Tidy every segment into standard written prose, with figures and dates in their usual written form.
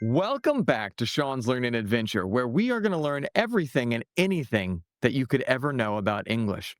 Welcome back to Sean's Learning Adventure, where we are going to learn everything and anything that you could ever know about English.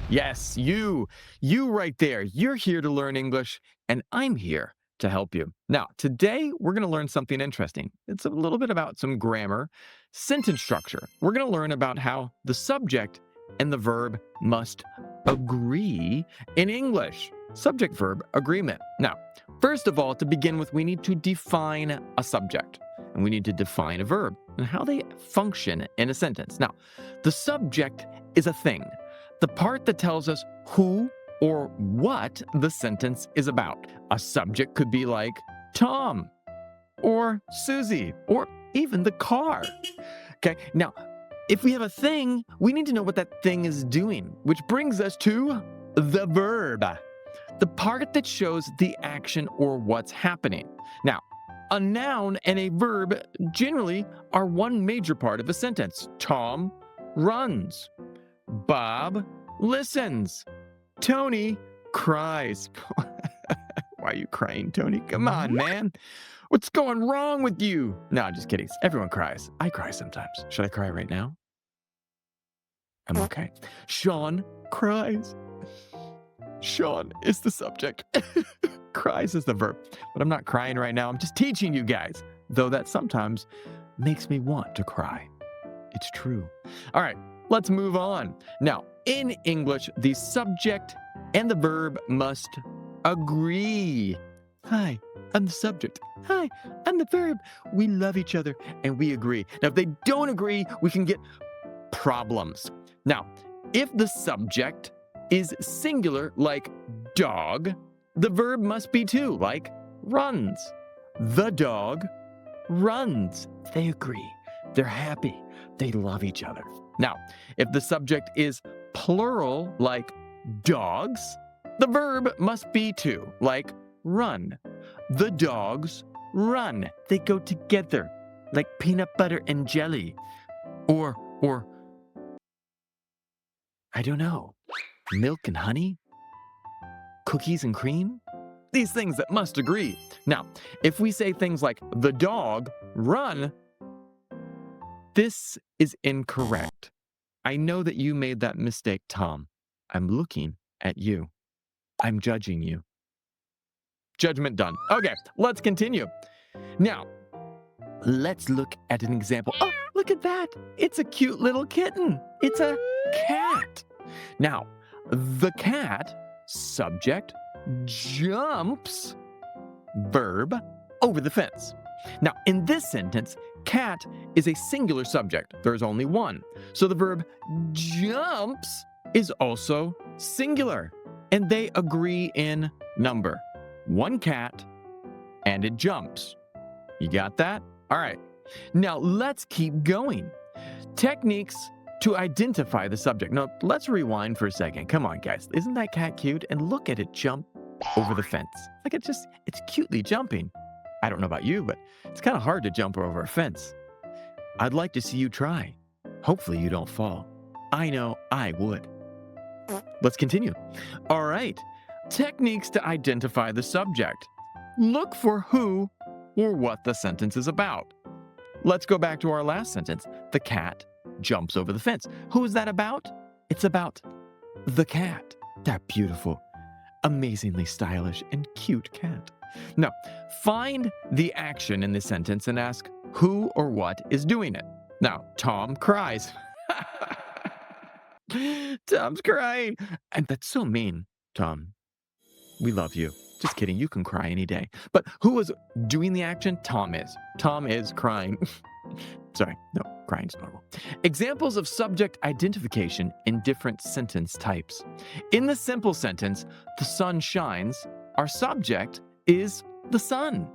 Yes, you right there. You're here to learn English, and I'm here to help you. Now, today we're going to learn something interesting. It's a little bit about some grammar, sentence structure. We're going to learn about how the subject and the verb must agree in English. Subject-verb agreement. Now, first of all, to begin with, we need to define a subject, and we need to define a verb and how they function in a sentence. Now, the subject is a thing, the part that tells us who or what the sentence is about. A subject could be like Tom or Susie or even the car. Okay, now, if we have a thing, we need to know what that thing is doing, which brings us to the verb, the part that shows the action or what's happening. Now, a noun and a verb generally are one major part of a sentence. Tom runs. Bob listens. Tony cries. Why are you crying, Tony? Come on, man. What's going wrong with you? No, just kidding. Everyone cries. I cry sometimes. Should I cry right now? I'm okay. Sean cries. Sean is the subject. Cries is the verb. But I'm not crying right now. I'm just teaching you guys, though that sometimes makes me want to cry. It's true. All right, let's move on. Now, in English, the subject and the verb must agree. Hi, I'm the subject. Hi, I'm the verb. We love each other and we agree. Now, if they don't agree, we can get problems. Now, if the subject is singular, like dog, the verb must be too, like runs. The dog runs. They agree. They're happy. They love each other. Now, if the subject is plural, like dogs, the verb must be too, like run. The dogs run. They go together, like peanut butter and jelly. Or, I don't know, milk and honey? Cookies and cream? These things that must agree. Now, if we say things like the dog run, this is incorrect. I know that you made that mistake, Tom. I'm looking at you. I'm judging you. Judgment done. Okay, let's continue. Now, let's look at an example. Oh, look at that. It's a cute little kitten. It's a cat. Now, the cat, subject, jumps, verb, over the fence. Now, in this sentence, cat is a singular subject. There's only one. So the verb jumps is also singular. And they agree in number. One cat, and it jumps. You got that? All right. Now, let's keep going. Techniques to identify the subject. Now, let's rewind for a second. Come on, guys. Isn't that cat cute? And look at it jump over the fence. Like it's cutely jumping. I don't know about you, but it's kind of hard to jump over a fence. I'd like to see you try. Hopefully you don't fall. I know I would. Let's continue. All right. Techniques to identify the subject. Look for who or what the sentence is about. Let's go back to our last sentence. The cat jumps over the fence. Who is that about? It's about the cat. That beautiful, amazingly stylish and cute cat. Now, find the action in this sentence and ask who or what is doing it. Now, Tom cries. Tom's crying. And that's so mean, Tom. We love you. Just kidding. You can cry any day. But who is doing the action? Tom is. Tom is crying. Sorry. No, crying's normal. Examples of subject identification in different sentence types. In the simple sentence, the sun shines, our subject is the sun.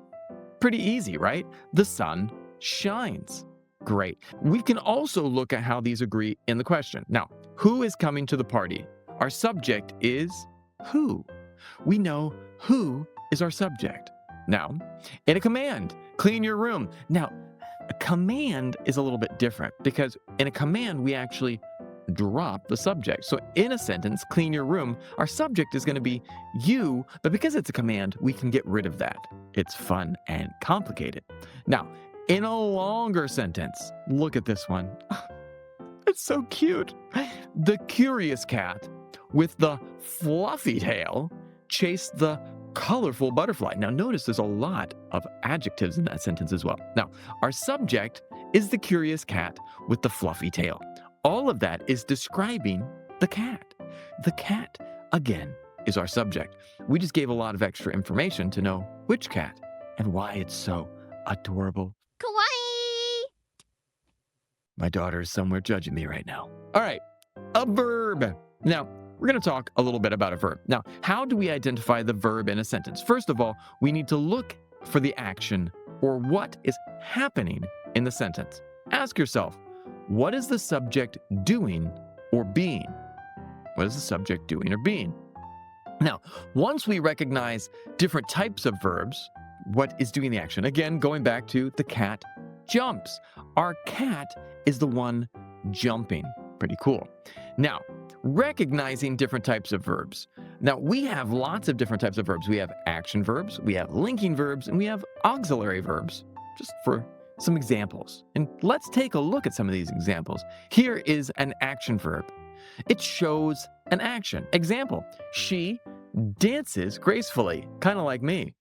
Pretty easy, right? The sun shines. Great. We can also look at how these agree in the question. Now, who is coming to the party? Our subject is who. We know who is our subject. Now, in a command, clean your room. Now, a command is a little bit different because in a command, we actually drop the subject. So in a sentence, clean your room, our subject is going to be you, but because it's a command, we can get rid of that. It's fun and complicated. Now, in a longer sentence, look at this one. It's so cute. The curious cat with the fluffy tail chased the colorful butterfly. Now, notice there's a lot of adjectives in that sentence as well. Now, our subject is the curious cat with the fluffy tail. All of that is describing the cat. The cat, again, is our subject. We just gave a lot of extra information to know which cat and why it's so adorable. Kawaii! My daughter is somewhere judging me right now. All right, a verb. Now, we're going to talk a little bit about a verb. Now, how do we identify the verb in a sentence? First of all, we need to look for the action or what is happening in the sentence. Ask yourself, what is the subject doing or being? What is the subject doing or being? Now, once we recognize different types of verbs, what is doing the action? Again, going back to the cat jumps. Our cat is the one jumping. Pretty cool. Now, recognizing different types of verbs. Now, we have lots of different types of verbs. We have action verbs, we have linking verbs, and we have auxiliary verbs, just for some examples. And let's take a look at some of these examples. Here is an action verb. It shows an action. Example, she dances gracefully, kind of like me.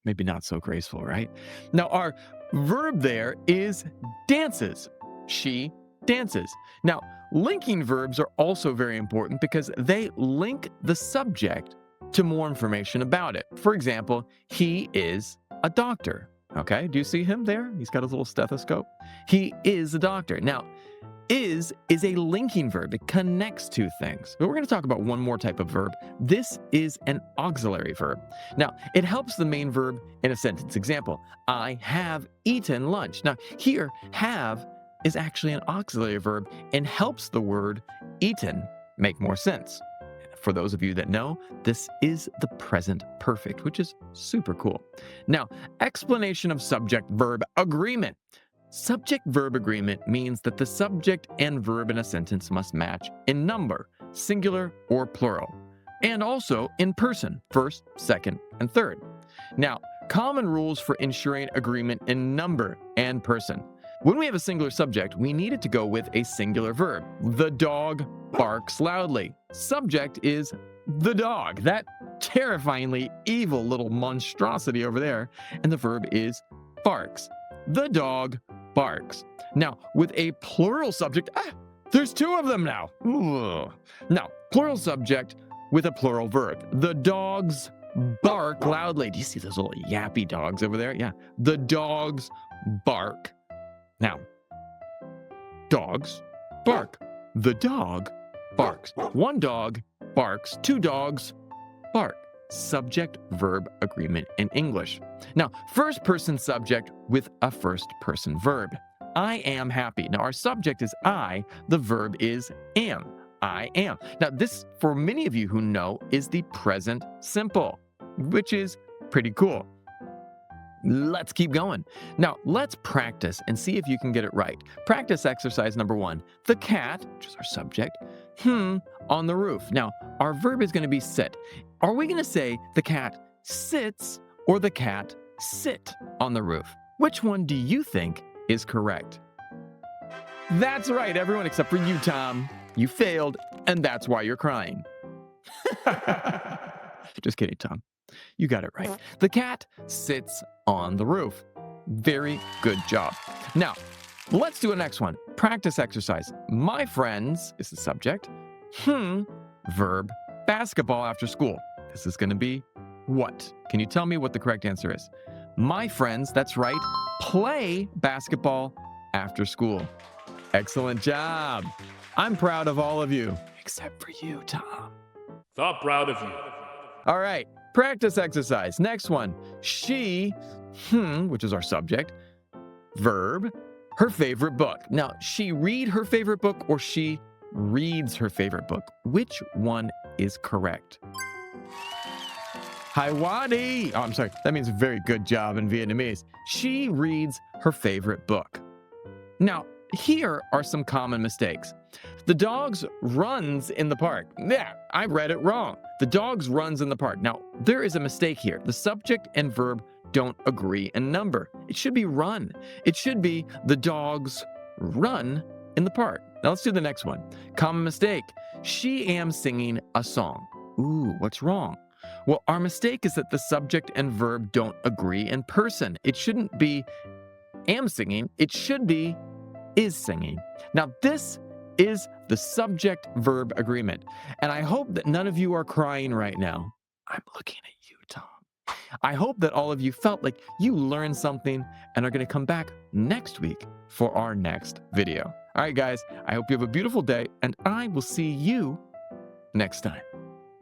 Maybe not so graceful, right? Now, our verb there is dances. She dances. Now, linking verbs are also very important because they link the subject to more information about it. For example, he is a doctor. Okay, do you see him there? He's got his little stethoscope. He is a doctor. Now, is a linking verb. It connects two things. But we're going to talk about one more type of verb. This is an auxiliary verb. Now, it helps the main verb in a sentence. Example, I have eaten lunch. Now, here, have is actually an auxiliary verb and helps the word eaten make more sense. For those of you that know, this is the present perfect, which is super cool. Now, explanation of subject-verb agreement. Subject-verb agreement means that the subject and verb in a sentence must match in number, singular or plural, and also in person, first, second, and third. Now, common rules for ensuring agreement in number and person. When we have a singular subject, we need it to go with a singular verb. The dog barks loudly. Subject is the dog, that terrifyingly evil little monstrosity over there, and the verb is barks. The dog barks. Now, with a plural subject, there's two of them now. Ugh. Now, plural subject with a plural verb. The dogs bark loudly. Do you see those little yappy dogs over there? Yeah. The dogs bark. Now, dogs bark. The dog barks. One dog barks. Two dogs bark. Subject-verb agreement in English. Now, first-person subject with a first-person verb. I am happy. Now, our subject is I. The verb is am. I am. Now, this, for many of you who know, is the present simple, which is pretty cool. Let's keep going. Now, let's practice and see if you can get it right. Practice exercise number 1. The cat, which is our subject, on the roof. Now, our verb is going to be sit. Are we going to say the cat sits or the cat sit on the roof? Which one do you think is correct? That's right, everyone except for you, Tom. You failed, and that's why you're crying. Just kidding, Tom. You got it right. The cat sits on the roof. Very good job. Now, let's do a next one. Practice exercise. My friends is the subject. Verb, basketball after school. This is going to be what? Can you tell me what the correct answer is? My friends, that's right, play basketball after school. Excellent job. I'm proud of all of you, except for you, Tom. Not proud of you. All right, practice exercise. Next one. She, which is our subject, verb, her favorite book. Now, she read her favorite book or she reads her favorite book. Which one is correct? Haiwani. Oh, I'm sorry. That means very good job in Vietnamese. She reads her favorite book. Now, Here are some common mistakes. The dogs runs in the park. Yeah, I read it wrong. The dogs runs in the park. Now, there is a mistake here. The subject and verb don't agree in number. It should be run. It should be the dogs run in the park. Now let's do the next one. Common mistake. She am singing a song. Ooh, what's wrong? Well, our mistake is that the subject and verb don't agree in person. It shouldn't be am singing. It should be is singing. Now, this is the subject-verb agreement, and I hope that none of you are crying right now. I'm looking at you, Tom. I hope that all of you felt like you learned something and are going to come back next week for our next video. All right, guys, I hope you have a beautiful day, and I will see you next time.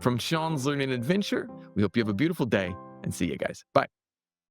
From Sean's Learning Adventure, we hope you have a beautiful day, and see you guys. Bye.